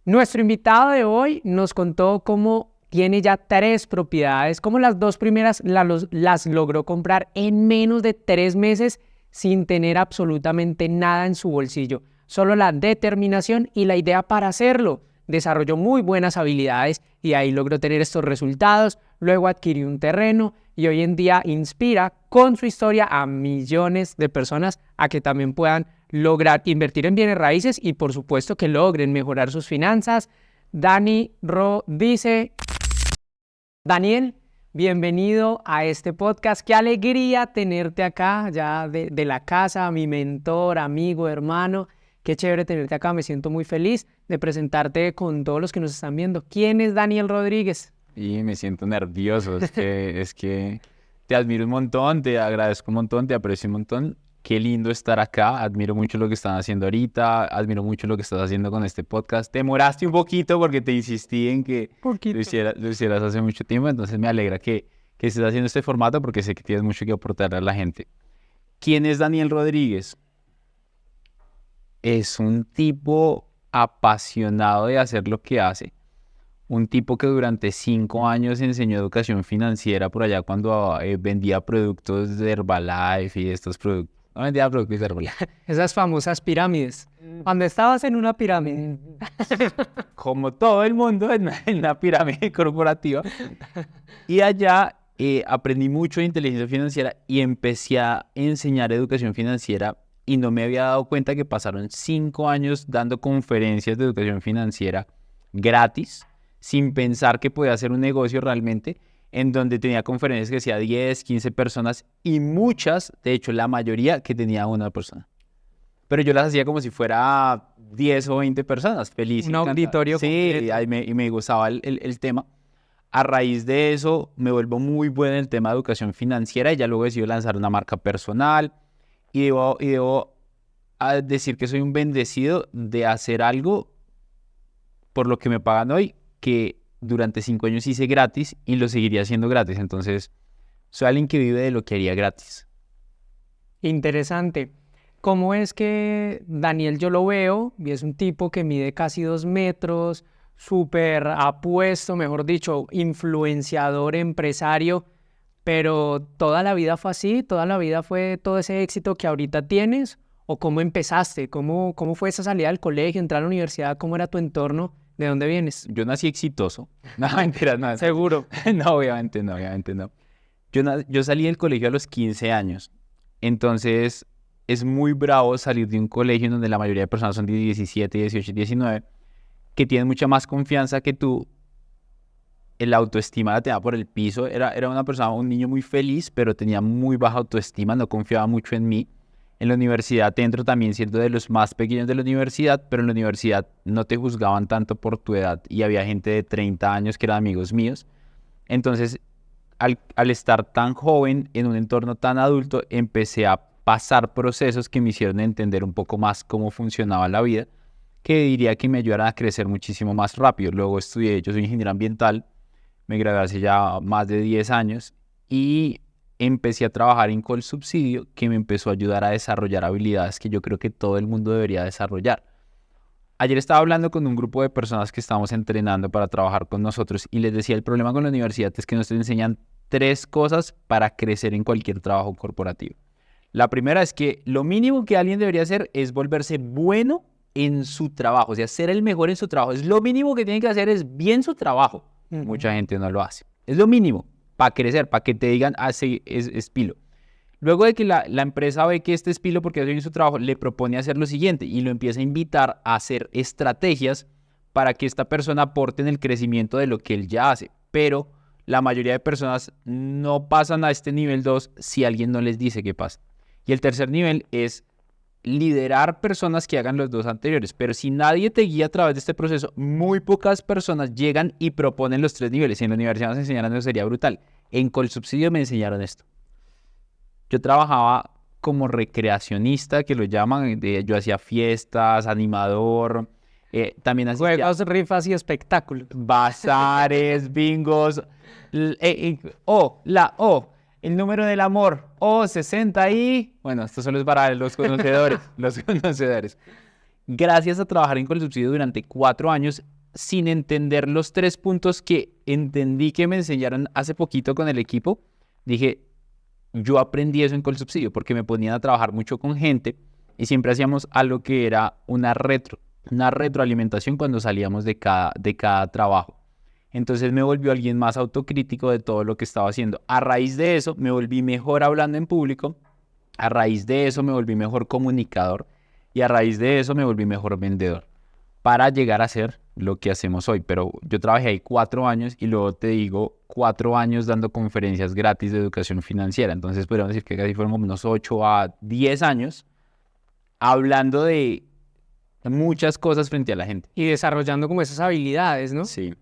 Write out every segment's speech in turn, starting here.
Nuestro invitado de hoy nos contó cómo tiene ya 3 propiedades, cómo las 2 primeras las logró comprar en menos de 3 meses sin tener absolutamente nada en su bolsillo, solo la determinación y la idea para hacerlo. Desarrolló muy buenas habilidades y ahí logró tener estos resultados, luego adquirió un terreno y hoy en día inspira con su historia a millones de personas a que también puedan lograr invertir en bienes raíces y por supuesto que logren mejorar sus finanzas. Dani Ro dice: Daniel, bienvenido a este podcast. Qué alegría tenerte acá, ya de la casa, mi mentor, amigo, hermano. Qué chévere tenerte acá. Me siento muy feliz de presentarte con todos los que nos están viendo. ¿Quién es Daniel Rodríguez? Y me siento nervioso. Es que te admiro un montón, te agradezco un montón, te aprecio un montón. Qué lindo estar acá. Admiro mucho lo que están haciendo ahorita. Admiro mucho lo que estás haciendo con este podcast. Te demoraste un poquito porque te insistí en que lo hicieras hace mucho tiempo. Entonces me alegra que estés haciendo este formato porque sé que tienes mucho que aportarle a la gente. ¿Quién es Daniel Rodríguez? Es un tipo apasionado de hacer lo que hace. Un tipo que durante 5 años enseñó educación financiera por allá cuando vendía productos de Herbalife y estos productos. No vendía productos de Herbalife. Esas famosas pirámides. Cuando estabas en una pirámide. Como todo el mundo en la pirámide corporativa. Y allá aprendí mucho de inteligencia financiera y empecé a enseñar educación financiera y no me había dado cuenta que pasaron 5 años dando conferencias de educación financiera gratis, sin pensar que podía hacer un negocio realmente, en donde tenía conferencias que hacía 10, 15 personas y muchas, de hecho la mayoría, que tenía una persona. Pero yo las hacía como si fuera 10 o 20 personas, feliz. Un auditorio sí, completo. y me gustaba el tema. A raíz de eso me vuelvo muy bueno en el tema de educación financiera y ya luego decidí lanzar una marca personal y debo decir que soy un bendecido de hacer algo por lo que me pagan hoy, que durante 5 años hice gratis y lo seguiría haciendo gratis. Entonces, soy alguien que vive de lo que haría gratis. Interesante. ¿Cómo es que Daniel yo lo veo? Y es un tipo que mide casi 2 metros, súper apuesto, mejor dicho, influenciador, empresario, pero toda la vida fue así, toda la vida fue todo ese éxito que ahorita tienes, ¿o cómo empezaste? ¿Cómo fue esa salida del colegio, entrar a la universidad? ¿Cómo era tu entorno? ¿De dónde vienes? Yo nací exitoso. No, mentira, no. Seguro. No, obviamente no, obviamente no. Yo salí del colegio a los 15 años. Entonces, es muy bravo salir de un colegio en donde la mayoría de personas son de 17, 18 y 19, que tienen mucha más confianza que tú. El autoestima la tenía por el piso. Era una persona, un niño muy feliz, pero tenía muy baja autoestima, no confiaba mucho en mí. En la universidad entro también siendo de los más pequeños de la universidad, pero en la universidad no te juzgaban tanto por tu edad y había gente de 30 años que eran amigos míos. Entonces, al estar tan joven en un entorno tan adulto, empecé a pasar procesos que me hicieron entender un poco más cómo funcionaba la vida, que diría que me ayudaron a crecer muchísimo más rápido. Luego yo soy ingeniero ambiental, me gradué hace ya más de 10 años y empecé a trabajar en Colsubsidio, que me empezó a ayudar a desarrollar habilidades que yo creo que todo el mundo debería desarrollar. Ayer estaba hablando con un grupo de personas que estamos entrenando para trabajar con nosotros y les decía, el problema con la universidad es que nos enseñan 3 cosas para crecer en cualquier trabajo corporativo. La primera es que lo mínimo que alguien debería hacer es volverse bueno en su trabajo, o sea, ser el mejor en su trabajo. Es lo mínimo que tiene que hacer, es bien su trabajo. Mucha gente no lo hace. Es lo mínimo para crecer, para que te digan, sí, es pilo. Luego de que la empresa ve que este es pilo porque hace bien su trabajo, le propone hacer lo siguiente y lo empieza a invitar a hacer estrategias para que esta persona aporte en el crecimiento de lo que él ya hace. Pero la mayoría de personas no pasan a este nivel 2 si alguien no les dice qué pasa. Y el tercer nivel es liderar personas que hagan los 2 anteriores. Pero si nadie te guía a través de este proceso, muy pocas personas llegan y proponen los 3 niveles. Si en la universidad nos enseñaran eso sería brutal. En Colsubsidio me enseñaron esto. Yo trabajaba como recreacionista, que lo llaman, yo hacía fiestas, animador, también hacía Juegos, rifas y espectáculos. bazares, bingos, el número del amor, 60 y... Bueno, esto solo es para los conocedores, los conocedores. Gracias a trabajar en Colsubsidio durante 4 años, sin entender los 3 puntos que entendí que me enseñaron hace poquito con el equipo, dije, yo aprendí eso en Colsubsidio porque me ponían a trabajar mucho con gente y siempre hacíamos algo que era una retroalimentación cuando salíamos de cada trabajo. Entonces me volvió alguien más autocrítico de todo lo que estaba haciendo. A raíz de eso me volví mejor hablando en público, a raíz de eso me volví mejor comunicador y a raíz de eso me volví mejor vendedor para llegar a ser lo que hacemos hoy. Pero yo trabajé ahí 4 años y luego te digo 4 años dando conferencias gratis de educación financiera. Entonces podríamos decir que casi fueron como unos 8 a 10 años hablando de muchas cosas frente a la gente. Y desarrollando como esas habilidades, ¿no? Sí.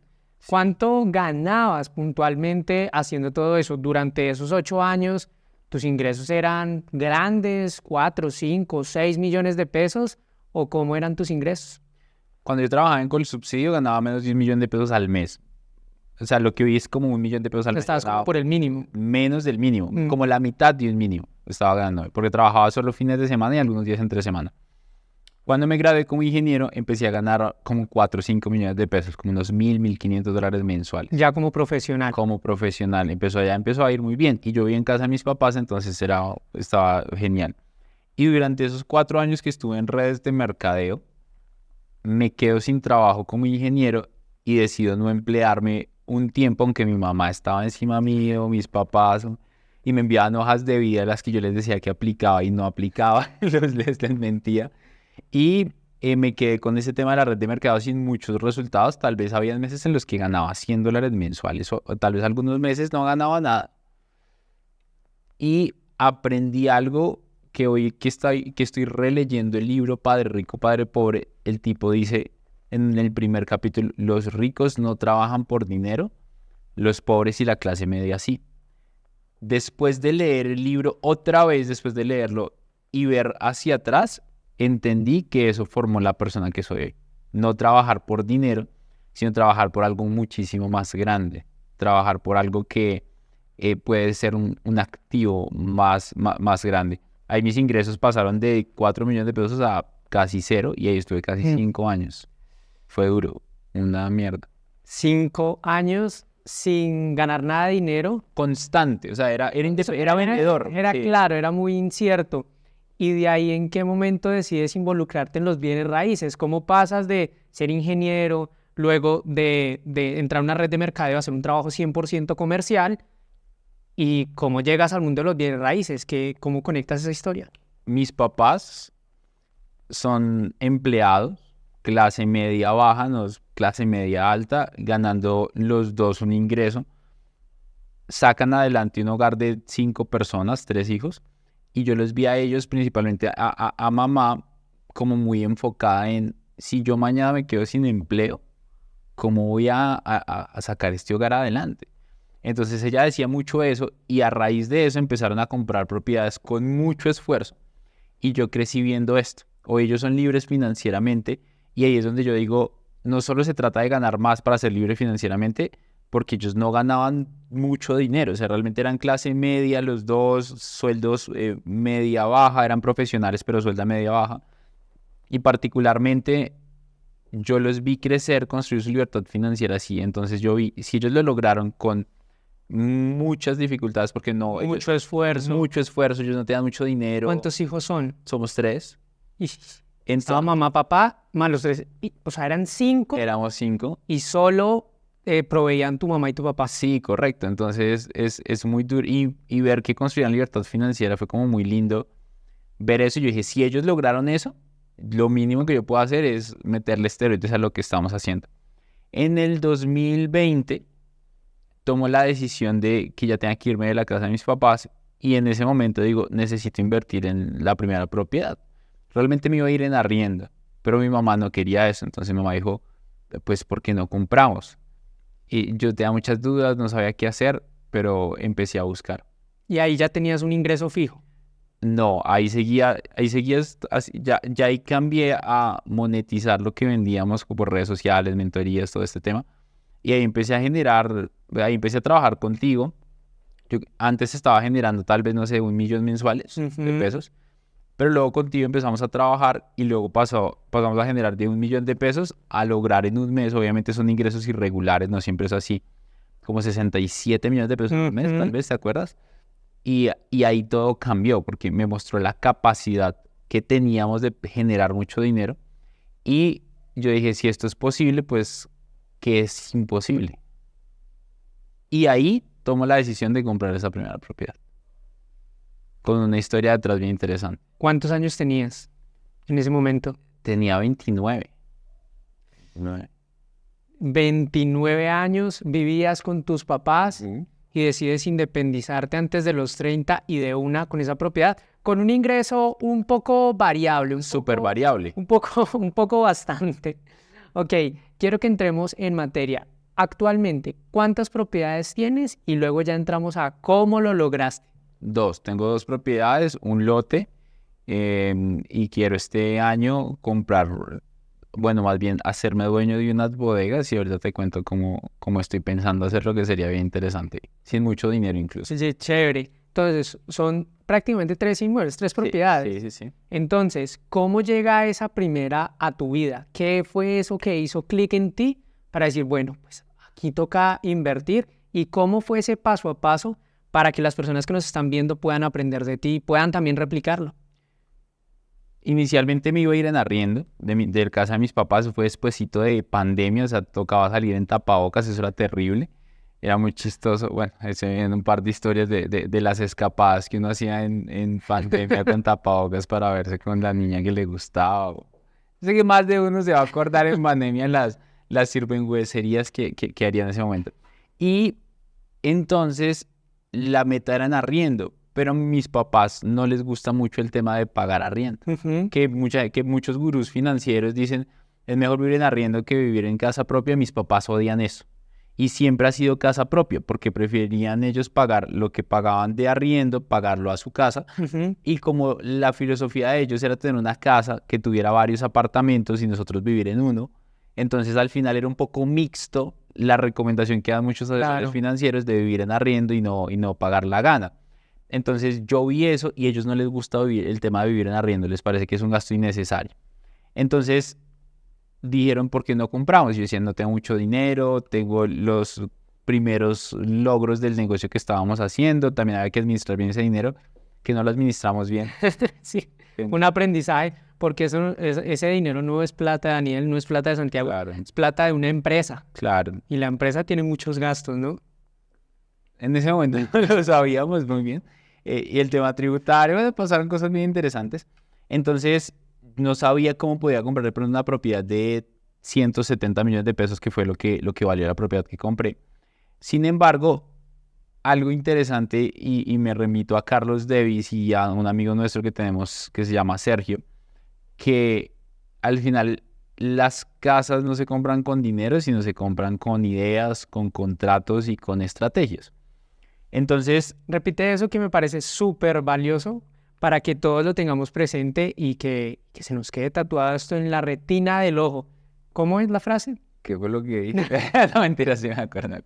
¿Cuánto ganabas puntualmente haciendo todo eso? Durante esos 8 años, ¿tus ingresos eran grandes, 4, 5, 6 millones de pesos? ¿O cómo eran tus ingresos? Cuando yo trabajaba en Colsubsidio ganaba menos de 1 millón de pesos al mes. O sea, lo que hoy es como 1 millón de pesos al mes. Estabas como por el mínimo. Menos del mínimo, como la mitad de un mínimo estaba ganando, porque trabajaba solo fines de semana y algunos días entre semana. Cuando me gradué como ingeniero, empecé a ganar como 4 o 5 millones de pesos, como unos $1,000, $1,500 mensuales. Ya como profesional. Como profesional, empezó a ir muy bien. Y yo vivía en casa de mis papás, entonces estaba genial. Y durante esos 4 años que estuve en redes de mercadeo, me quedo sin trabajo como ingeniero y decido no emplearme un tiempo, aunque mi mamá estaba encima mío, mis papás, y me enviaban hojas de vida a las que yo les decía que aplicaba y no aplicaba, les mentía. Y me quedé con ese tema de la red de mercado sin muchos resultados. Tal vez había meses en los que ganaba $100 mensuales o tal vez algunos meses no ganaba nada. Y aprendí algo que hoy que estoy releyendo el libro Padre Rico, Padre Pobre. El tipo dice en el primer capítulo, los ricos no trabajan por dinero, los pobres y la clase media sí. Después de leer el libro otra vez, después de leerlo y ver hacia atrás, entendí que eso formó la persona que soy hoy. No trabajar por dinero, sino trabajar por algo muchísimo más grande. Trabajar por algo que puede ser un activo más grande. Ahí mis ingresos pasaron de 4 millones de pesos a casi 0 y ahí estuve casi 5 años. Fue duro, una mierda. 5 años sin ganar nada de dinero. Constante, o sea, era vendedor. Era sí. Claro, era muy incierto. Y de ahí, ¿en qué momento decides involucrarte en los bienes raíces? ¿Cómo pasas de ser ingeniero, luego de entrar a una red de mercadeo, a hacer un trabajo 100% comercial? ¿Y cómo llegas al mundo de los bienes raíces? ¿Cómo conectas esa historia? Mis papás son empleados, clase media baja, no clase media alta, ganando los dos un ingreso. Sacan adelante un hogar de 5 personas, 3 hijos. Y yo los vi a ellos, principalmente a mamá, como muy enfocada en, si yo mañana me quedo sin empleo, ¿cómo voy a sacar este hogar adelante? Entonces ella decía mucho eso y a raíz de eso empezaron a comprar propiedades con mucho esfuerzo. Y yo crecí viendo esto. Hoy ellos son libres financieramente y ahí es donde yo digo, no solo se trata de ganar más para ser libre financieramente, porque ellos no ganaban mucho dinero, o sea, realmente eran clase media, los dos, sueldos media baja, eran profesionales, pero suelda media baja. Y particularmente yo los vi crecer, construir su libertad financiera así. Entonces yo vi, si ellos lo lograron con muchas dificultades, porque no... Mucho esfuerzo. Ellos no tenían mucho dinero. ¿Cuántos hijos son? Somos 3. Estaba mamá, papá, más los 3. O sea, eran 5. Éramos 5. Y solo proveían tu mamá y tu papá. Sí, correcto. Entonces es muy duro. Y ver que construían libertad financiera fue como muy lindo ver eso. Y yo dije, si ellos lograron eso, lo mínimo que yo puedo hacer es meterle esteroides a lo que estamos haciendo. En el 2020 tomo la decisión de que ya tenía que irme de la casa de mis papás. Y en ese momento digo, necesito invertir en la primera propiedad. Realmente me iba a ir en arriendo, pero mi mamá no quería eso. Entonces mi mamá dijo, pues, ¿por qué no compramos? Y yo tenía muchas dudas, no sabía qué hacer, pero empecé a buscar. ¿Y ahí ya tenías un ingreso fijo? No, ahí seguía ya ahí cambié a monetizar lo que vendíamos por redes sociales, mentorías, todo este tema. Y ahí empecé a trabajar contigo. Yo antes estaba generando tal vez, no sé, 1 millón mensuales de pesos. Pero luego contigo empezamos a trabajar y luego pasamos a generar de 1.000.000 de pesos a lograr en un mes, obviamente son ingresos irregulares, no siempre es así, como 67 millones de pesos en un mes, tal vez, ¿te acuerdas? Y ahí todo cambió porque me mostró la capacidad que teníamos de generar mucho dinero y yo dije, si esto es posible, pues, ¿qué es imposible? Y ahí tomo la decisión de comprar esa primera propiedad, con una historia detrás bien interesante. ¿Cuántos años tenías en ese momento? Tenía 29. 29 años, vivías con tus papás y decides independizarte antes de los 30 y de una con esa propiedad, con un ingreso un poco variable. Súper variable. Un poco bastante. Ok, quiero que entremos en materia. Actualmente, ¿cuántas propiedades tienes? Y luego ya entramos a cómo lo lograste. Tengo 2 propiedades, un lote, y quiero este año comprar, bueno, más bien hacerme dueño de unas bodegas y ahorita te cuento cómo estoy pensando hacerlo, que sería bien interesante, sin mucho dinero incluso. Sí, chévere. Entonces, son prácticamente 3 inmuebles, 3 propiedades. Sí. Entonces, ¿cómo llega esa primera a tu vida? ¿Qué fue eso que hizo clic en ti para decir, bueno, pues aquí toca invertir? ¿Y cómo fue ese paso a paso para que las personas que nos están viendo puedan aprender de ti y puedan también replicarlo? Inicialmente me iba a ir en arriendo de casa de mis papás, fue despuesito de pandemia, o sea, tocaba salir en tapabocas, eso era terrible, era muy chistoso. Bueno, en un par de historias de las escapadas que uno hacía en pandemia con tapabocas para verse con la niña que le gustaba. Sé que más de uno se va a acordar en pandemia las sinvergüencerías que haría en ese momento. Y entonces la meta era en arriendo, pero a mis papás no les gusta mucho el tema de pagar arriendo. Que muchos gurús financieros dicen, es mejor vivir en arriendo que vivir en casa propia. Mis papás odian eso. Y siempre ha sido casa propia, porque preferían ellos pagar lo que pagaban de arriendo, pagarlo a su casa. Y como la filosofía de ellos era tener una casa que tuviera varios apartamentos y nosotros vivir en uno, entonces al final era un poco mixto la recomendación que dan muchos asesores financieros de vivir en arriendo y no pagar la gana. Entonces yo vi eso y a ellos no les gusta el tema de vivir en arriendo, les parece que es un gasto innecesario. Entonces dijeron, ¿por qué no compramos? Yo decía, no tengo mucho dinero, tengo los primeros logros del negocio que estábamos haciendo, también había que administrar bien ese dinero, que no lo administramos bien. Sí, un aprendizaje, porque ese dinero no es plata de Daniel, no es plata de Santiago, es plata de una empresa. Claro. Y la empresa tiene muchos gastos, ¿no? En ese momento no lo sabíamos muy bien. Y el tema tributario, pasaron cosas bien interesantes. Entonces, no sabía cómo podía comprar una propiedad de 170 millones de pesos, que fue lo que valió la propiedad que compré. Sin embargo, algo interesante, y me remito a Carlos Devis y a un amigo nuestro que tenemos que se llama Sergio, que al final las casas no se compran con dinero, sino se compran con ideas, con contratos y con estrategias. Entonces, repite eso que me parece súper valioso para que todos lo tengamos presente y que se nos quede tatuado esto en la retina del ojo. ¿Cómo es la frase? ¿Qué fue lo que dije? No, mentira, sí me acuerdo.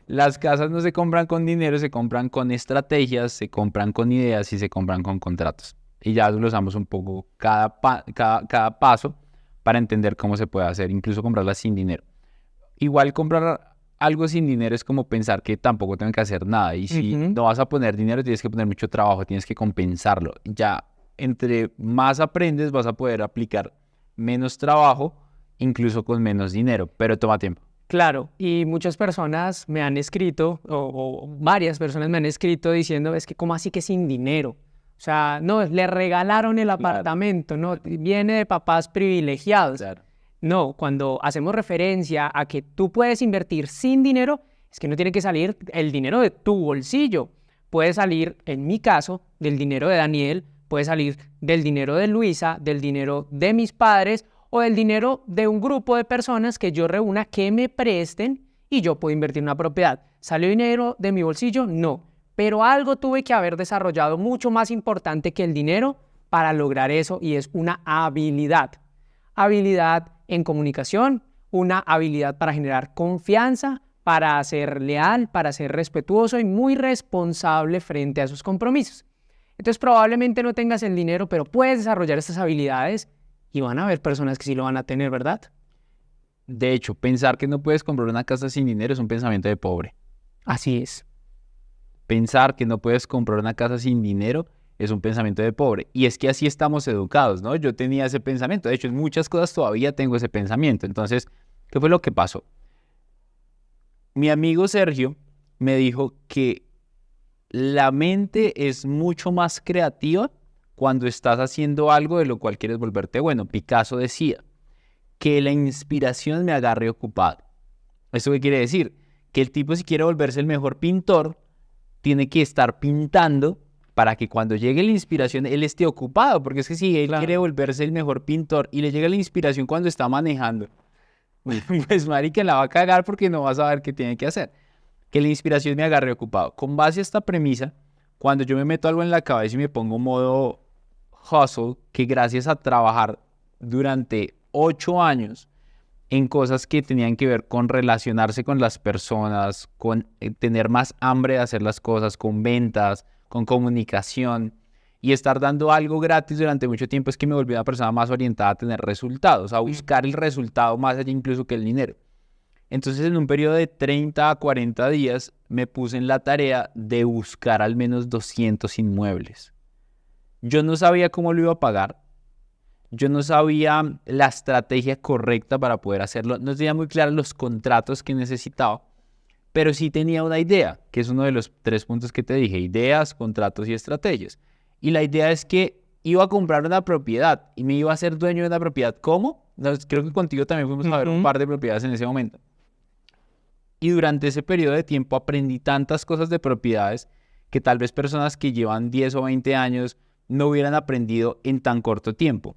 Las casas no se compran con dinero, se compran con estrategias, se compran con ideas y se compran con contratos. Y ya desglosamos un poco cada paso para entender cómo se puede hacer, incluso comprarlas sin dinero. Igual comprar algo sin dinero es como pensar que tampoco tengo que hacer nada. Y si no vas a poner dinero, tienes que poner mucho trabajo, tienes que compensarlo. Ya entre más aprendes, vas a poder aplicar menos trabajo, incluso con menos dinero, pero toma tiempo. Claro, y muchas personas me han escrito, o varias personas me han escrito diciendo, es que ¿cómo así que sin dinero? O sea, no, le regalaron el apartamento, ¿no? Viene de papás privilegiados. Claro. No, cuando hacemos referencia a que tú puedes invertir sin dinero, es que no tiene que salir el dinero de tu bolsillo. Puede salir, en mi caso, del dinero de Daniel, puede salir del dinero de Luisa, del dinero de mis padres o del dinero de un grupo de personas que yo reúna que me presten y yo puedo invertir en una propiedad. ¿Salió dinero de mi bolsillo? No. Pero algo tuve que haber desarrollado mucho más importante que el dinero para lograr eso y es una habilidad. Habilidad en comunicación, una habilidad para generar confianza, para ser leal, para ser respetuoso y muy responsable frente a sus compromisos. Entonces probablemente no tengas el dinero, pero puedes desarrollar estas habilidades y van a haber personas que sí lo van a tener, ¿verdad? De hecho, pensar que no puedes comprar una casa sin dinero es un pensamiento de pobre. Así es. Pensar que no puedes comprar una casa sin dinero es un pensamiento de pobre. Y es que así estamos educados, ¿no? Yo tenía ese pensamiento. De hecho, en muchas cosas todavía tengo ese pensamiento. Entonces, ¿qué fue lo que pasó? Mi amigo Sergio me dijo que la mente es mucho más creativa cuando estás haciendo algo de lo cual quieres volverte bueno. Picasso decía que la inspiración me agarre ocupado. ¿Esto qué quiere decir? Que el tipo, si quiere volverse el mejor pintor, tiene que estar pintando para que cuando llegue la inspiración él esté ocupado, porque es que si él quiere volverse el mejor pintor y le llega la inspiración cuando está manejando, pues marica, la va a cagar porque no va a saber qué tiene que hacer. Que la inspiración me agarre ocupado. Con base a esta premisa, cuando yo me meto algo en la cabeza y me pongo modo hustle, que gracias a trabajar durante 8 años en cosas que tenían que ver con relacionarse con las personas, con tener más hambre de hacer las cosas, con ventas, con comunicación y estar dando algo gratis durante mucho tiempo, es que me volví una persona más orientada a tener resultados, a buscar el resultado más allá incluso que el dinero. Entonces, en un periodo de 30 a 40 días me puse en la tarea de buscar al menos 200 inmuebles. Yo no sabía cómo lo iba a pagar. Yo no sabía la estrategia correcta para poder hacerlo. No tenía muy claros los contratos que necesitaba, pero sí tenía una idea, que es uno de los 3 puntos que te dije: ideas, contratos y estrategias. Y la idea es que iba a comprar una propiedad y me iba a hacer dueño de una propiedad. ¿Cómo? Creo que contigo también fuimos a ver un par de propiedades en ese momento. Y durante ese periodo de tiempo aprendí tantas cosas de propiedades que tal vez personas que llevan 10 o 20 años no hubieran aprendido en tan corto tiempo.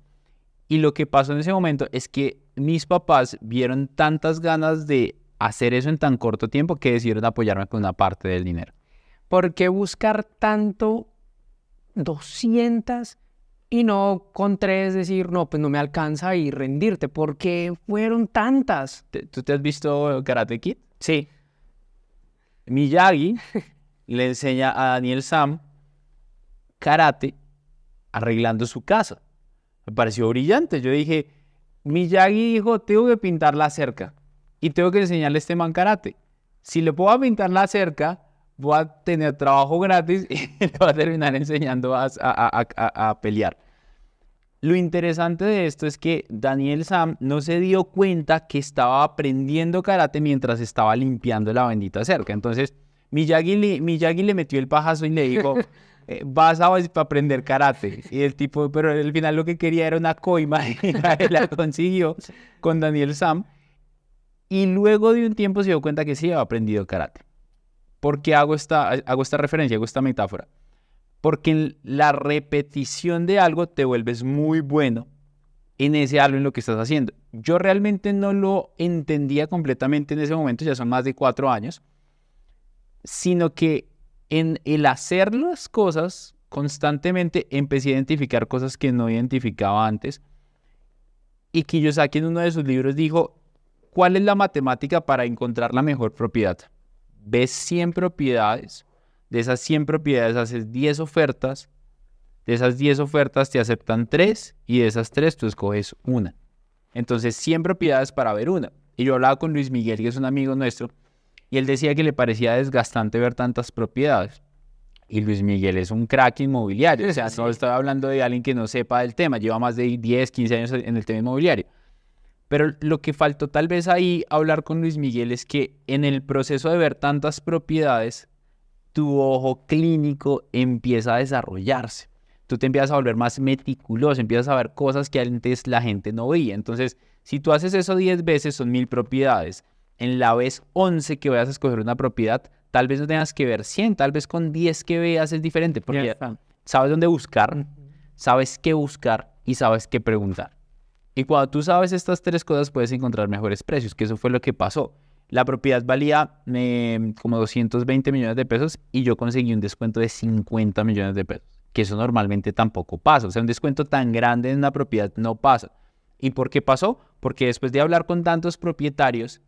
Y lo que pasó en ese momento es que mis papás vieron tantas ganas de hacer eso en tan corto tiempo que decidieron apoyarme con una parte del dinero. ¿Por qué buscar tanto 200 y no con 3 decir, no, pues no me alcanza y rendirte? ¿Por qué fueron tantas? ¿Tú te has visto Karate Kid? Sí. Miyagi le enseña a Daniel Sam karate arreglando su casa. Me pareció brillante. Yo dije, Miyagi dijo, tengo que pintar la cerca y tengo que enseñarle a este man karate. Si le puedo pintar la cerca, voy a tener trabajo gratis y le voy a terminar enseñando a pelear. Lo interesante de esto es que Daniel Sam no se dio cuenta que estaba aprendiendo karate mientras estaba limpiando la bendita cerca. Entonces, Miyagi le metió el pajazo y le dijo, vas a aprender karate. Y el tipo, pero al final lo que quería era una coima y la consiguió con Daniel Sam. Y luego de un tiempo se dio cuenta que sí había aprendido karate. ¿Por qué hago esta referencia, hago esta metáfora? Porque en la repetición de algo te vuelves muy bueno en ese algo en lo que estás haciendo. Yo realmente no lo entendía completamente en ese momento, ya son más de 4 años, sino que en el hacer las cosas constantemente empecé a identificar cosas que no identificaba antes. Y Kiyosaki en uno de sus libros dijo, ¿cuál es la matemática para encontrar la mejor propiedad? Ves 100 propiedades. De esas 100 propiedades haces 10 ofertas, de esas 10 ofertas te aceptan 3 y de esas 3 tú escoges una. Entonces 100 propiedades para ver una. Y yo hablaba con Luis Miguel, que es un amigo nuestro, y él decía que le parecía desgastante ver tantas propiedades. Y Luis Miguel es un crack inmobiliario, o sea, no estoy hablando de alguien que no sepa del tema, lleva más de 10, 15 años en el tema inmobiliario. Pero lo que faltó tal vez ahí hablar con Luis Miguel es que en el proceso de ver tantas propiedades, tu ojo clínico empieza a desarrollarse. Tú te empiezas a volver más meticuloso, empiezas a ver cosas que antes la gente no veía. Entonces, si tú haces eso 10 veces, son 1000 propiedades. En la vez 11 que vayas a escoger una propiedad, tal vez no tengas que ver 100, tal vez con 10 que veas es diferente, porque sabes dónde buscar, sabes qué buscar y sabes qué preguntar. Y cuando tú sabes estas 3 cosas, puedes encontrar mejores precios, que eso fue lo que pasó. La propiedad valía como 220 millones de pesos y yo conseguí un descuento de 50 millones de pesos, que eso normalmente tampoco pasa. O sea, un descuento tan grande en una propiedad no pasa. ¿Y por qué pasó? Porque después de hablar con tantos propietarios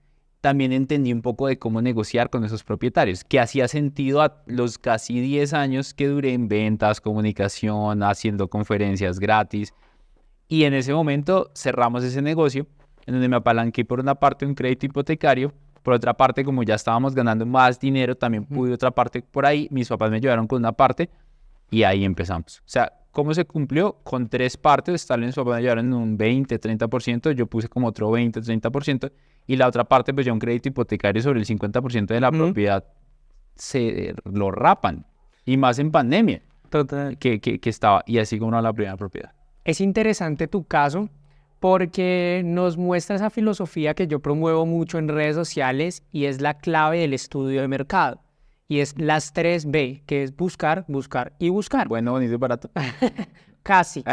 también entendí un poco de cómo negociar con esos propietarios, que hacía sentido a los casi 10 años que duré en ventas, comunicación, haciendo conferencias gratis. Y en ese momento cerramos ese negocio, en donde me apalanqué por una parte un crédito hipotecario, por otra parte, como ya estábamos ganando más dinero, también pude otra parte por ahí, mis papás me ayudaron con una parte y ahí empezamos. O sea, ¿cómo se cumplió? Con 3 partes, tal vez mis papás me ayudaron en un 20, 30%, yo puse como otro 20, 30%, y la otra parte, pues ya un crédito hipotecario sobre el 50% de la propiedad, se lo rapan, y más en pandemia, Total. que estaba, y así como era la primera propiedad. Es interesante tu caso porque nos muestra esa filosofía que yo promuevo mucho en redes sociales y es la clave del estudio de mercado. Y es las 3B, que es buscar, buscar y buscar. Bueno, bonito y barato. Casi.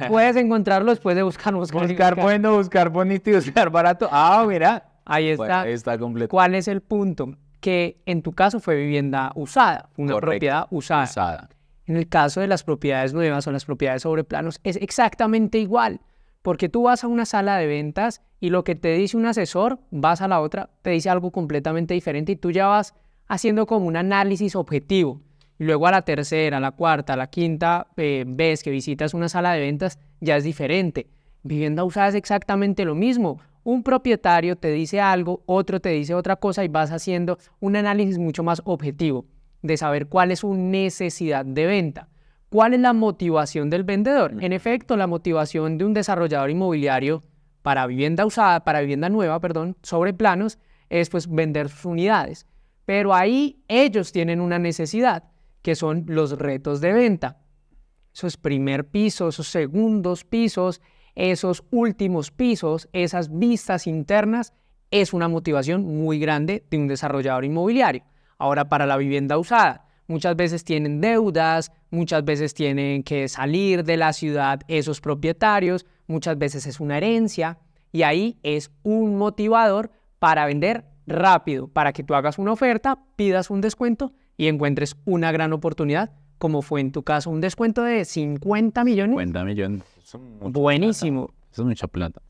Puedes encontrarlo después de buscar, buscar y Buscar buscar. bueno, buscar bonito y buscar barato. Ah, mira. Ahí Bueno, está. ahí está completo. ¿Cuál es el punto? Que en tu caso fue vivienda usada, una Correcto. propiedad usada. Usada. En el caso de las propiedades nuevas o las propiedades sobre planos es exactamente igual, porque tú vas a una sala de ventas y lo que te dice un asesor, vas a la otra, te dice algo completamente diferente y tú ya vas haciendo como un análisis objetivo. Y luego a la tercera, a la cuarta, a la quinta vez que visitas una sala de ventas ya es diferente. Vivienda usada es exactamente lo mismo. Un propietario te dice algo, otro te dice otra cosa y vas haciendo un análisis mucho más objetivo de saber cuál es su necesidad de venta. ¿Cuál es la motivación del vendedor? En efecto, la motivación de un desarrollador inmobiliario para vivienda usada, para vivienda nueva, perdón, sobre planos, es pues vender sus unidades. Pero ahí ellos tienen una necesidad, que son los retos de venta. Esos primer piso, esos segundos pisos, esos últimos pisos, esas vistas internas, es una motivación muy grande de un desarrollador inmobiliario. Ahora, para la vivienda usada, muchas veces tienen deudas, muchas veces tienen que salir de la ciudad esos propietarios, muchas veces es una herencia y ahí es un motivador para vender rápido, para que tú hagas una oferta, pidas un descuento y encuentres una gran oportunidad, como fue en tu caso, un descuento de 50 millones. 50 millones. Eso es mucha Buenísimo. plata. Eso es mucha plata.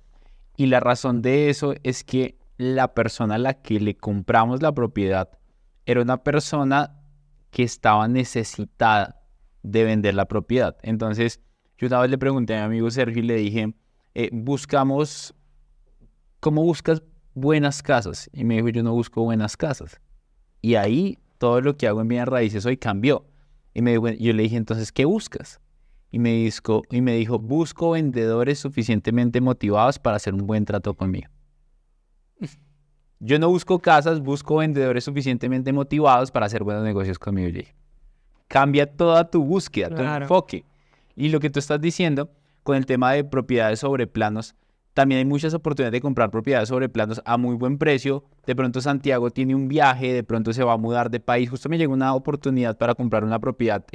Y la razón de eso es que la persona a la que le compramos la propiedad era una persona que estaba necesitada de vender la propiedad. Entonces, yo una vez le pregunté a mi amigo Sergio y le dije, ¿cómo buscas buenas casas? Y me dijo, yo no busco buenas casas. Y ahí todo lo que hago en bienes raíces hoy cambió. Y yo le dije, entonces, ¿qué buscas? Y me dijo, busco vendedores suficientemente motivados para hacer un buen trato conmigo. Yo no busco casas, busco vendedores suficientemente motivados para hacer buenos negocios conmigo. Y le dije, cambia toda tu búsqueda, tu enfoque. Y lo que tú estás diciendo con el tema de propiedades sobre planos, también hay muchas oportunidades de comprar propiedades sobre planos a muy buen precio. De pronto Santiago tiene un viaje, de pronto se va a mudar de país. Justo me llegó una oportunidad para comprar una propiedad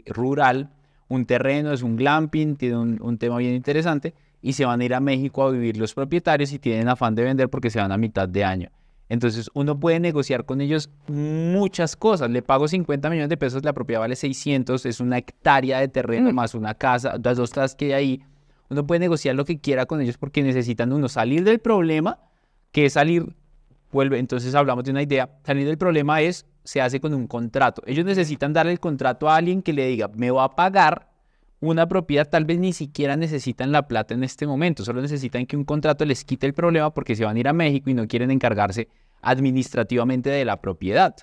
rural, un terreno, es un glamping, tiene un tema bien interesante. Y se van a ir a México a vivir los propietarios y tienen afán de vender porque se van a mitad de año. Entonces uno puede negociar con ellos muchas cosas. Le pago 50 millones de pesos, la propiedad vale 600, es una hectárea de terreno más una casa, las 2 casas que hay ahí. Uno puede negociar lo que quiera con ellos porque necesitan uno salir del problema, que es salir, entonces hablamos de una idea, salir del problema se hace con un contrato. Ellos necesitan darle el contrato a alguien que le diga, me va a pagar una propiedad, tal vez ni siquiera necesitan la plata en este momento, solo necesitan que un contrato les quite el problema porque se van a ir a México y no quieren encargarse administrativamente de la propiedad.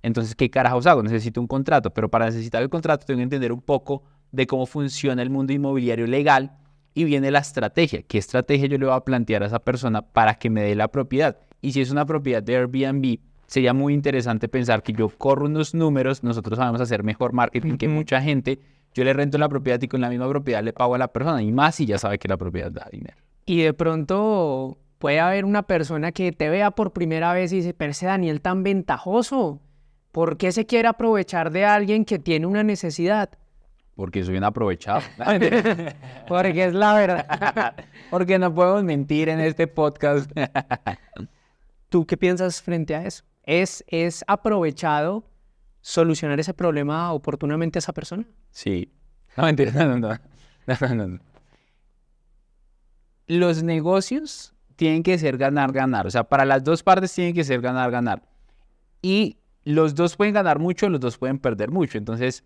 Entonces, ¿qué carajos hago? Necesito un contrato, pero para necesitar el contrato tengo que entender un poco de cómo funciona el mundo inmobiliario legal y viene la estrategia. ¿Qué estrategia yo le voy a plantear a esa persona para que me dé la propiedad? Y si es una propiedad de Airbnb, sería muy interesante pensar que yo corro unos números, nosotros sabemos hacer mejor marketing que mucha gente. Yo le rento la propiedad y con la misma propiedad le pago a la persona, y más si ya sabe que la propiedad da dinero. Y de pronto puede haber una persona que te vea por primera vez y dice, pero ese Daniel tan ventajoso, ¿por qué se quiere aprovechar de alguien que tiene una necesidad? Porque soy un aprovechado. Porque es la verdad. Porque no podemos mentir en este podcast. ¿Tú qué piensas frente a eso? ¿Es aprovechado solucionar ese problema oportunamente a esa persona? Sí. No, mentira, no. Los negocios tienen que ser ganar, ganar. O sea, para las dos partes tienen que ser ganar, ganar. Y los dos pueden ganar mucho, los dos pueden perder mucho. Entonces,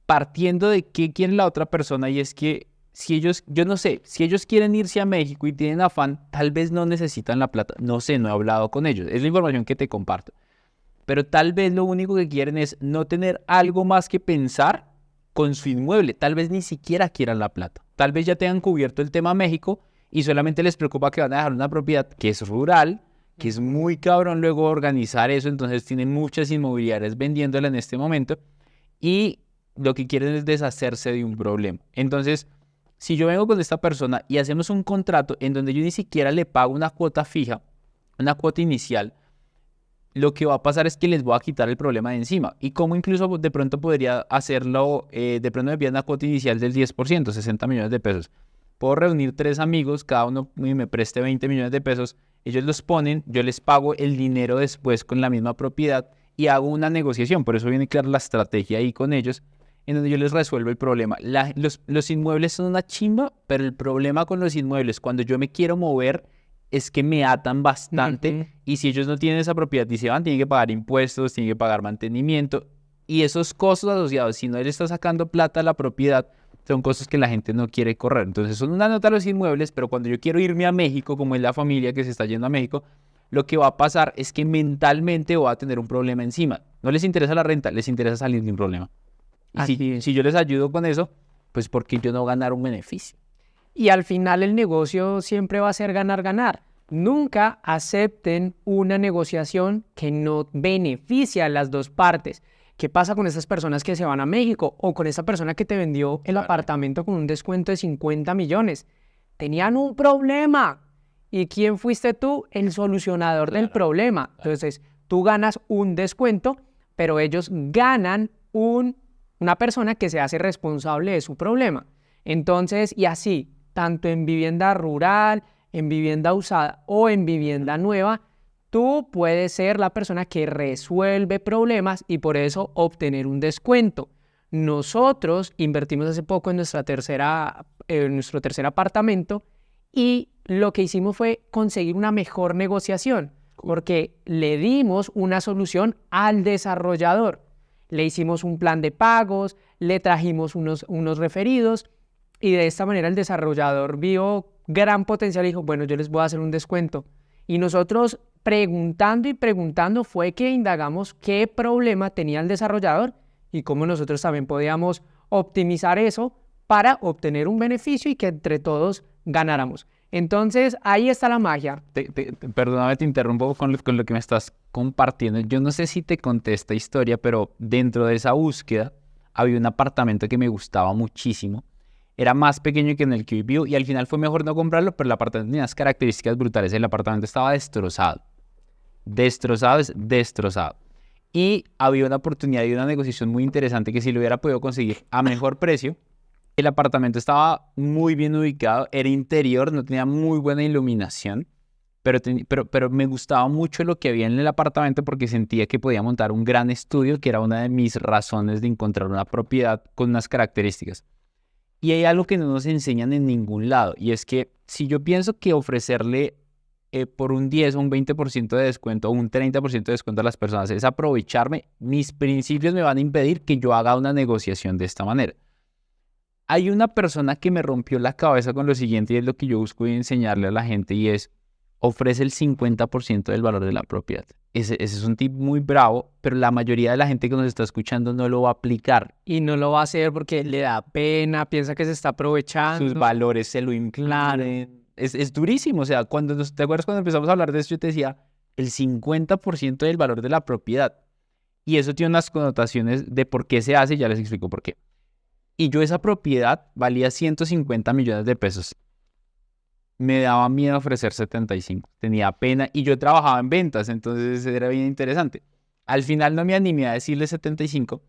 partiendo de qué quiere la otra persona, y es que si ellos, yo no sé, si ellos quieren irse a México y tienen afán, tal vez no necesitan la plata. No sé, no he hablado con ellos. Es la información que te comparto. Pero tal vez lo único que quieren es no tener algo más que pensar con su inmueble. Tal vez ni siquiera quieran la plata. Tal vez ya tengan cubierto el tema México y solamente les preocupa que van a dejar una propiedad que es rural, que es muy cabrón luego organizar eso. Entonces tienen muchas inmobiliarias vendiéndola en este momento y lo que quieren es deshacerse de un problema. Entonces, si yo vengo con esta persona y hacemos un contrato en donde yo ni siquiera le pago una cuota fija, una cuota inicial, lo que va a pasar es que les voy a quitar el problema de encima. Y como incluso de pronto podría hacerlo, de pronto me piden una cuota inicial del 10%, 60 millones de pesos. Puedo reunir 3 amigos, cada uno me preste 20 millones de pesos, ellos los ponen, yo les pago el dinero después con la misma propiedad y hago una negociación. Por eso viene clara la estrategia ahí con ellos, en donde yo les resuelvo el problema. Los inmuebles son una chimba, pero el problema con los inmuebles, cuando yo me quiero mover, es que me atan bastante y si ellos no tienen esa propiedad y se van, tienen que pagar impuestos, tienen que pagar mantenimiento y esos costos asociados, si no le está sacando plata a la propiedad, son costos que la gente no quiere correr. Entonces son una nota los inmuebles, pero cuando yo quiero irme a México, como es la familia que se está yendo a México, lo que va a pasar es que mentalmente voy a tener un problema encima. No les interesa la renta, les interesa salir de un problema. Y si yo les ayudo con eso, pues ¿por qué yo no ganar un beneficio? Y al final el negocio siempre va a ser ganar, ganar. Nunca acepten una negociación que no beneficia a las dos partes. ¿Qué pasa con esas personas que se van a México o con esa persona que te vendió el apartamento con un descuento de 50 millones? Tenían un problema. ¿Y quién fuiste tú? El solucionador del problema. Entonces, tú ganas un descuento, pero ellos ganan una persona que se hace responsable de su problema. Entonces, y así, tanto en vivienda rural, en vivienda usada o en vivienda nueva, tú puedes ser la persona que resuelve problemas y por eso obtener un descuento. Nosotros invertimos hace poco en nuestro tercer apartamento y lo que hicimos fue conseguir una mejor negociación porque le dimos una solución al desarrollador. Le hicimos un plan de pagos, le trajimos unos referidos y de esta manera el desarrollador vio gran potencial y dijo, bueno, yo les voy a hacer un descuento. Y nosotros preguntando y preguntando fue que indagamos qué problema tenía el desarrollador y cómo nosotros también podíamos optimizar eso para obtener un beneficio y que entre todos ganáramos. Entonces, ahí está la magia. Perdóname, te interrumpo con lo que me estás compartiendo. Yo no sé si te conté esta historia, pero dentro de esa búsqueda había un apartamento que me gustaba muchísimo. Era más pequeño que en el que vivo y al final fue mejor no comprarlo, pero el apartamento tenía unas características brutales. El apartamento estaba destrozado. Destrozado es destrozado. Y había una oportunidad y una negociación muy interesante que si lo hubiera podido conseguir a mejor precio. El apartamento estaba muy bien ubicado, era interior, no tenía muy buena iluminación, pero me gustaba mucho lo que había en el apartamento porque sentía que podía montar un gran estudio, que era una de mis razones de encontrar una propiedad con unas características. Y hay algo que no nos enseñan en ningún lado, y es que si yo pienso que ofrecerle por un 10 o un 20% de descuento o un 30% de descuento a las personas es aprovecharme, mis principios me van a impedir que yo haga una negociación de esta manera. Hay una persona que me rompió la cabeza con lo siguiente y es lo que yo busco enseñarle a la gente y es ofrece el 50% del valor de la propiedad. Ese es un tip muy bravo, pero la mayoría de la gente que nos está escuchando no lo va a aplicar. Y no lo va a hacer porque le da pena, piensa que se está aprovechando. Sus valores se lo inflaron. Es durísimo, o sea, ¿te acuerdas cuando empezamos a hablar de esto? Yo te decía, el 50% del valor de la propiedad. Y eso tiene unas connotaciones de por qué se hace, ya les explico por qué. Y yo esa propiedad valía 150 millones de pesos. Me daba miedo ofrecer 75. Tenía pena y yo trabajaba en ventas, entonces era bien interesante. Al final no me animé a decirle 75,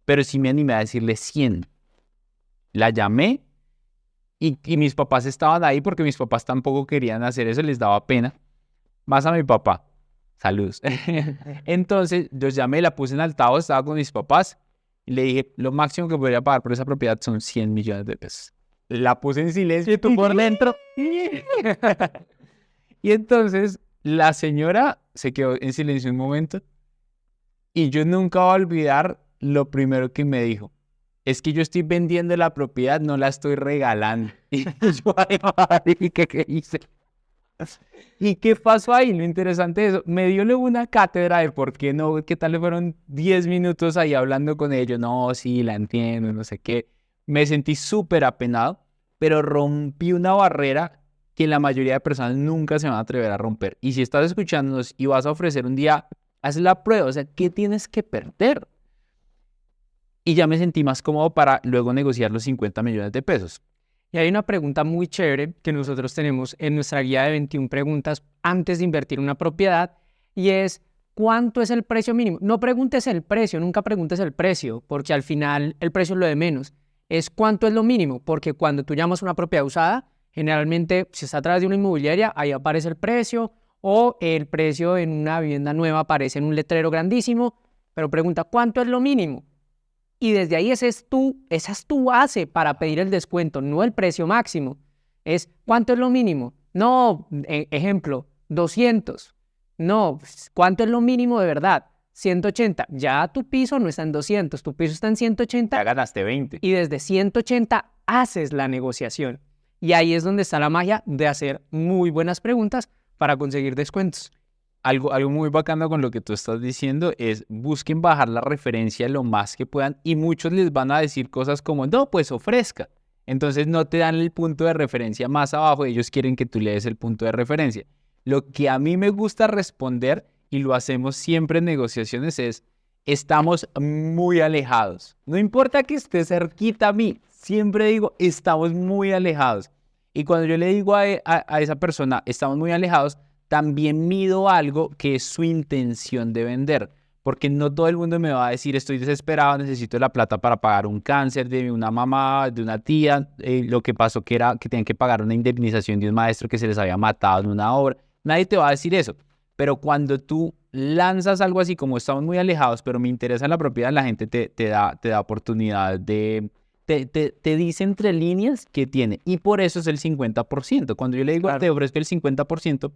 pero sí me animé a decirle 100. La llamé y mis papás estaban ahí porque mis papás tampoco querían hacer eso, les daba pena. Más a mi papá. Saludos. Entonces yo llamé, la puse en altavoz, estaba con mis papás. Y le dije, lo máximo que podría pagar por esa propiedad son 100 millones de pesos. La puse en silencio y tú por dentro. Y entonces la señora se quedó en silencio un momento y yo nunca voy a olvidar lo primero que me dijo. Es que yo estoy vendiendo la propiedad, no la estoy regalando. Y yo, ay, marica, ¿qué hice? ¿Y qué pasó ahí? Lo interesante de eso, me dio luego una cátedra de por qué no, qué tal le fueron 10 minutos ahí hablando con ellos. No, sí, la entiendo, no sé qué. Me sentí súper apenado, pero rompí una barrera que la mayoría de personas nunca se van a atrever a romper. Y si estás escuchándonos y vas a ofrecer un día, haz la prueba, o sea, ¿qué tienes que perder? Y ya me sentí más cómodo para luego negociar los 50 millones de pesos. Y hay una pregunta muy chévere que nosotros tenemos en nuestra guía de 21 preguntas antes de invertir en una propiedad y es ¿cuánto es el precio mínimo? No preguntes el precio, nunca preguntes el precio, porque al final el precio es lo de menos. Es cuánto es lo mínimo, porque cuando tú llamas una propiedad usada, generalmente si está a través de una inmobiliaria, ahí aparece el precio o el precio en una vivienda nueva aparece en un letrero grandísimo, pero pregunta ¿cuánto es lo mínimo? Y desde ahí esa es tu base para pedir el descuento, no el precio máximo. Es ¿cuánto es lo mínimo? No, ejemplo, 200. No, ¿cuánto es lo mínimo de verdad? 180. Ya tu piso no está en 200, tu piso está en 180. Ya ganaste 20. Y desde 180 haces la negociación. Y ahí es donde está la magia de hacer muy buenas preguntas para conseguir descuentos. Algo muy bacano con lo que tú estás diciendo es busquen bajar la referencia lo más que puedan y muchos les van a decir cosas como, no, pues ofrezca. Entonces no te dan el punto de referencia más abajo, ellos quieren que tú le des el punto de referencia. Lo que a mí me gusta responder, y lo hacemos siempre en negociaciones, es, estamos muy alejados. No importa que esté cerquita a mí, siempre digo, estamos muy alejados. Y cuando yo le digo a esa persona, estamos muy alejados, también mido algo que es su intención de vender, porque no todo el mundo me va a decir estoy desesperado, necesito la plata para pagar un cáncer de una mamá, de una tía, lo que pasó que era que tenían que pagar una indemnización de un maestro que se les había matado en una obra. Nadie te va a decir eso, pero cuando tú lanzas algo así como estamos muy alejados, pero me interesa la propiedad, la gente te da oportunidad de... Te dice entre líneas que tiene, y por eso es el 50%. Cuando yo le digo, Claro. te ofrezco el 50%,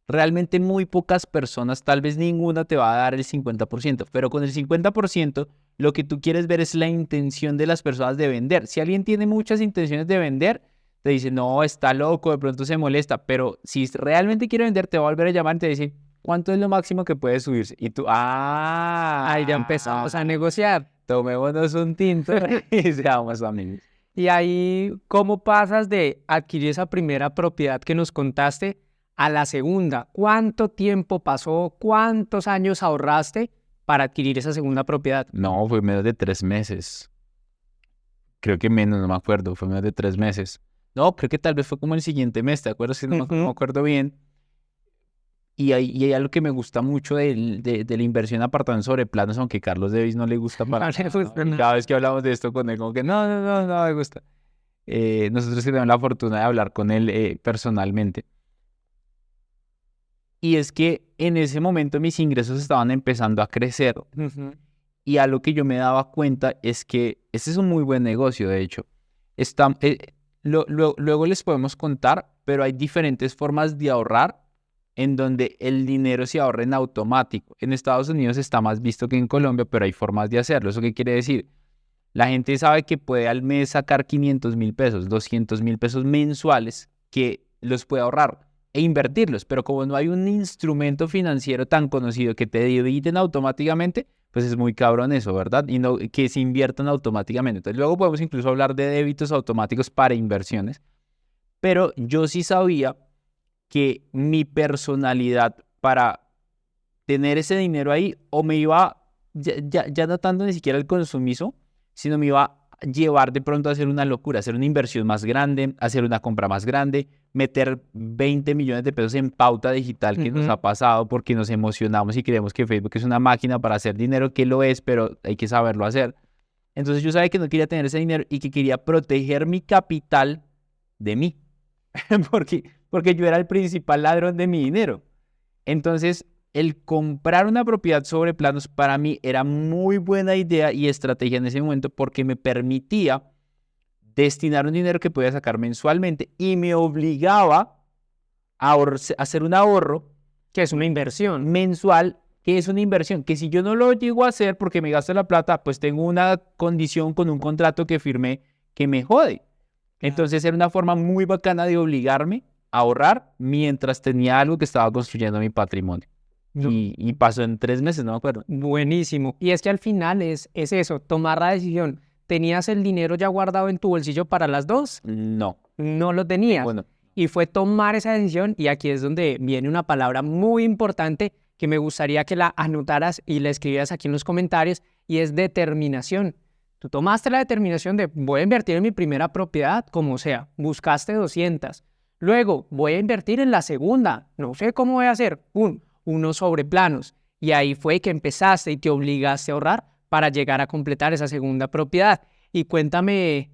realmente muy pocas personas, tal vez ninguna te va a dar el 50%, pero con el 50% lo que tú quieres ver es la intención de las personas de vender. Si alguien tiene muchas intenciones de vender, te dice, no, está loco, de pronto se molesta, pero si realmente quiere vender, te va a volver a llamar y te dice, ¿cuánto es lo máximo que puede subirse? Y tú, Ahí ya empezamos a negociar. tomémonos un tinto y seamos amigos. Y ahí, ¿cómo pasas de adquirir esa primera propiedad que nos contaste a la segunda? ¿Cuánto tiempo pasó? ¿Cuántos años ahorraste para adquirir esa segunda propiedad? No, fue menos de 3 meses. Creo que menos, no me acuerdo, fue menos de 3 meses. No, creo que tal vez fue como el siguiente mes, ¿te acuerdas? Que no me acuerdo bien. Y hay algo que me gusta mucho de la inversión en apartamentos sobre planos, aunque a Carlos Davis no le gusta para No le nada, gusta ¿no? Y nada. cada vez que hablamos de esto con él, como que no me gusta. Nosotros tenemos la fortuna de hablar con él personalmente. Y es que en ese momento mis ingresos estaban empezando a crecer. Y algo que yo me daba cuenta es que este es un muy buen negocio, de hecho. Luego les podemos contar, pero hay diferentes formas de ahorrar en donde el dinero se ahorra en automático. En Estados Unidos está más visto que en Colombia, pero hay formas de hacerlo. ¿Eso qué quiere decir? La gente sabe que puede al mes sacar 500,000 pesos, 200,000 pesos mensuales que los puede ahorrar e invertirlos, pero como no hay un instrumento financiero tan conocido que te debiten automáticamente, pues es muy cabrón eso, ¿verdad? Y no que se inviertan automáticamente. Entonces luego podemos incluso hablar de débitos automáticos para inversiones, pero yo sí sabía que mi personalidad para tener ese dinero ahí o me iba, ya no tanto ni siquiera el consumismo, sino me iba a llevar de pronto a hacer una locura, hacer una inversión más grande, hacer una compra más grande, meter 20 millones de pesos en pauta digital que nos ha pasado porque nos emocionamos y creemos que Facebook es una máquina para hacer dinero, que lo es, pero hay que saberlo hacer. Entonces yo sabía que no quería tener ese dinero y que quería proteger mi capital de mí, porque yo era el principal ladrón de mi dinero. Entonces, el comprar una propiedad sobre planos para mí era muy buena idea y estrategia en ese momento porque me permitía destinar un dinero que podía sacar mensualmente y me obligaba hacer un ahorro Que es una inversión. mensual, que es una inversión, que si yo no lo llego a hacer porque me gasto la plata, pues tengo una condición con un contrato que firmé que me jode. Entonces era una forma muy bacana de obligarme a ahorrar mientras tenía algo que estaba construyendo mi patrimonio. No. Y pasó en 3 meses, no me acuerdo. Buenísimo. Y es que al final es eso, tomar la decisión. ¿Tenías el dinero ya guardado en tu bolsillo para las dos? No. No lo tenías. Bueno, Y fue tomar esa decisión, y aquí es donde viene una palabra muy importante que me gustaría que la anotaras y la escribieras aquí en los comentarios, y es determinación. Tú tomaste la determinación de voy a invertir en mi primera propiedad, como sea, buscaste 200. Luego voy a invertir en la segunda, no sé cómo voy a hacer, unos sobreplanos. Y ahí fue que empezaste y te obligaste a ahorrar para llegar a completar esa segunda propiedad. Y cuéntame,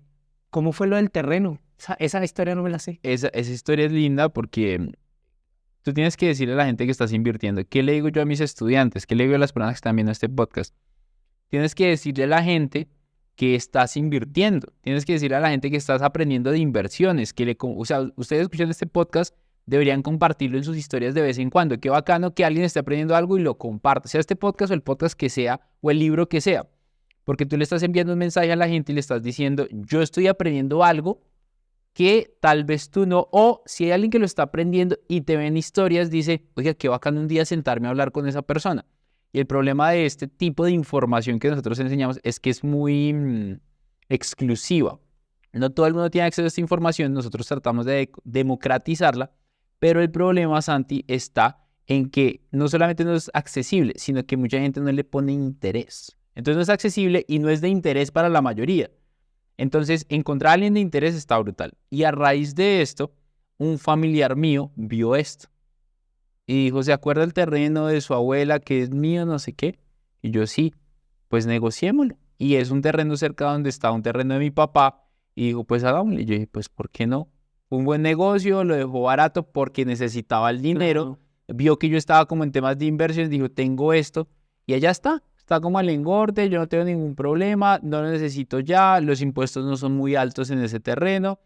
¿cómo fue lo del terreno? Esa historia no me la sé. esa historia es linda porque tú tienes que decirle a la gente que estás invirtiendo. ¿Qué le digo yo a mis estudiantes? ¿Qué le digo a las personas que están viendo este podcast? Tienes que decirle a la gente que estás invirtiendo. Tienes que decirle a la gente que estás aprendiendo de inversiones. O sea, ustedes escuchando este podcast deberían compartirlo en sus historias de vez en cuando. Qué bacano que alguien esté aprendiendo algo y lo comparta. Sea este podcast o el podcast que sea o el libro que sea. Porque tú le estás enviando un mensaje a la gente y le estás diciendo, yo estoy aprendiendo algo que tal vez tú no, o si hay alguien que lo está aprendiendo y te ven historias, dice, oiga, qué bacán un día sentarme a hablar con esa persona. Y el problema de este tipo de información que nosotros enseñamos es que es muy exclusiva. No todo el mundo tiene acceso a esta información, nosotros tratamos de democratizarla, pero el problema, Santi, está en que no solamente no es accesible, sino que mucha gente no le pone interés. Entonces no es accesible y no es de interés para la mayoría. Entonces, encontrar a alguien de interés está brutal. Y a raíz de esto, un familiar mío vio esto. Y dijo, ¿se acuerda el terreno de su abuela que es mío, no sé qué? Y yo, sí, pues negociémoslo. Y es un terreno cerca donde está un terreno de mi papá. Y dijo, pues hagámoslo. Y yo dije, pues, ¿por qué no? Fue un buen negocio, lo dejó barato porque necesitaba el dinero. Claro. Vio que yo estaba como en temas de inversión, dijo, tengo esto. Y allá está como al engorde, yo no tengo ningún problema, no lo necesito ya, los impuestos no son muy altos en ese terreno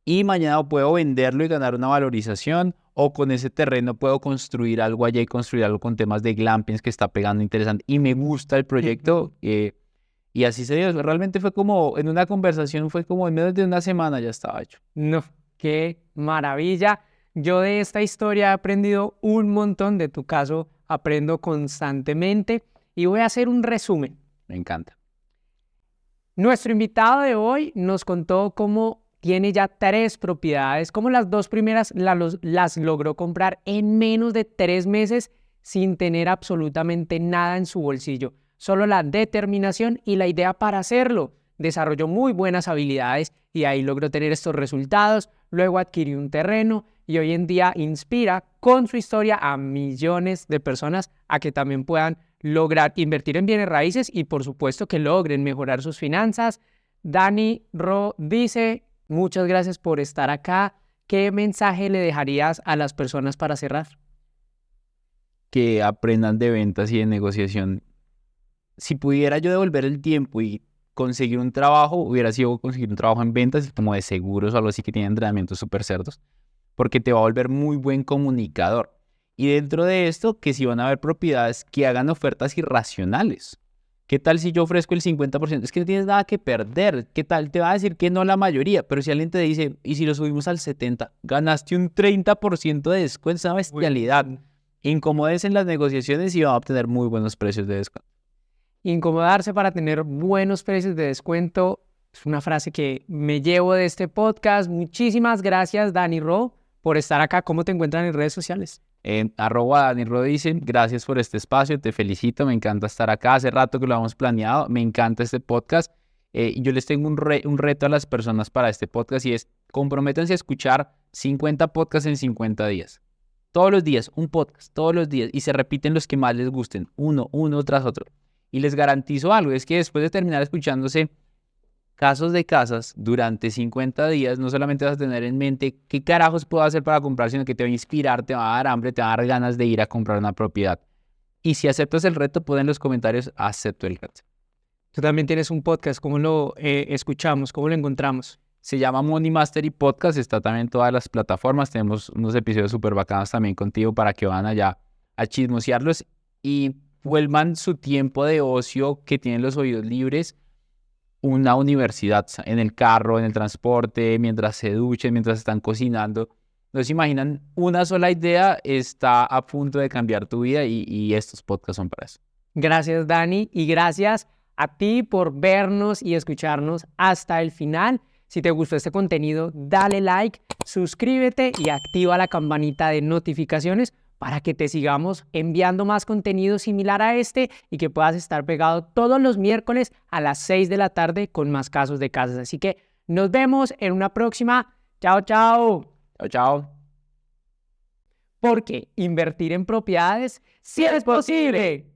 y mañana puedo venderlo y ganar una valorización o con ese terreno puedo construir algo allá y construir algo con temas de glampings que está pegando interesante y me gusta el proyecto y así se dio. Realmente fue como en una conversación, fue como en menos de una semana ya estaba hecho. No, qué maravilla. Yo de esta historia he aprendido un montón, de tu caso aprendo constantemente y voy a hacer un resumen. Me encanta. Nuestro invitado de hoy nos contó cómo tiene ya 3 propiedades, cómo las 2 primeras las logró comprar en menos de 3 meses sin tener absolutamente nada en su bolsillo, solo la determinación y la idea para hacerlo. Desarrolló muy buenas habilidades y ahí logró tener estos resultados, luego adquirió un terreno y hoy en día inspira con su historia a millones de personas a que también puedan lograr invertir en bienes raíces y por supuesto que logren mejorar sus finanzas. Dani Ro dice, muchas gracias por estar acá. ¿Qué mensaje le dejarías a las personas para cerrar? Que aprendan de ventas y de negociación. Si pudiera yo devolver el tiempo y conseguir un trabajo, hubiera sido conseguir un trabajo en ventas, como de seguros o algo así que tiene entrenamientos súper cerdos, porque te va a volver muy buen comunicador. Y dentro de esto, que si van a haber propiedades que hagan ofertas irracionales. ¿Qué tal si yo ofrezco el 50%? Es que no tienes nada que perder. ¿Qué tal? Te va a decir que no la mayoría, pero si alguien te dice, y si lo subimos al 70%, ganaste un 30% de descuento, es una bestialidad. Incomódense en las negociaciones y van a obtener muy buenos precios de descuento. Incomodarse para tener buenos precios de descuento es una frase que me llevo de este podcast. Muchísimas gracias, Dani Ro, por estar acá. ¿Cómo te encuentran en redes sociales? @DaniRo dice, gracias por este espacio, te felicito, me encanta estar acá, hace rato que lo hemos planeado, me encanta este podcast. Y yo les tengo un reto a las personas para este podcast y es, comprométanse a escuchar 50 podcasts en 50 días. Todos los días, un podcast, todos los días, y se repiten los que más les gusten, uno tras otro. Y les garantizo algo, es que después de terminar escuchándose casos de casas durante 50 días, no solamente vas a tener en mente qué carajos puedo hacer para comprar, sino que te va a inspirar, te va a dar hambre, te va a dar ganas de ir a comprar una propiedad. Y si aceptas el reto, pon en los comentarios, acepto el reto. Tú también tienes un podcast, ¿cómo lo escuchamos? ¿Cómo lo encontramos? Se llama Money Mastery Podcast, está también en todas las plataformas. Tenemos unos episodios súper bacanos también contigo para que van allá a chismosearlos y vuelvan su tiempo de ocio que tienen los oídos libres una universidad, en el carro, en el transporte, mientras se duchen, mientras están cocinando. No se imaginan, una sola idea está a punto de cambiar tu vida y estos podcasts son para eso. Gracias, Dani, y gracias a ti por vernos y escucharnos hasta el final. Si te gustó este contenido, dale like, suscríbete y activa la campanita de notificaciones para que te sigamos enviando más contenido similar a este y que puedas estar pegado todos los miércoles a las 6 de la tarde con más casos de casas. Así que nos vemos en una próxima. Chao, chao. Chao, chao. Porque invertir en propiedades sí es posible.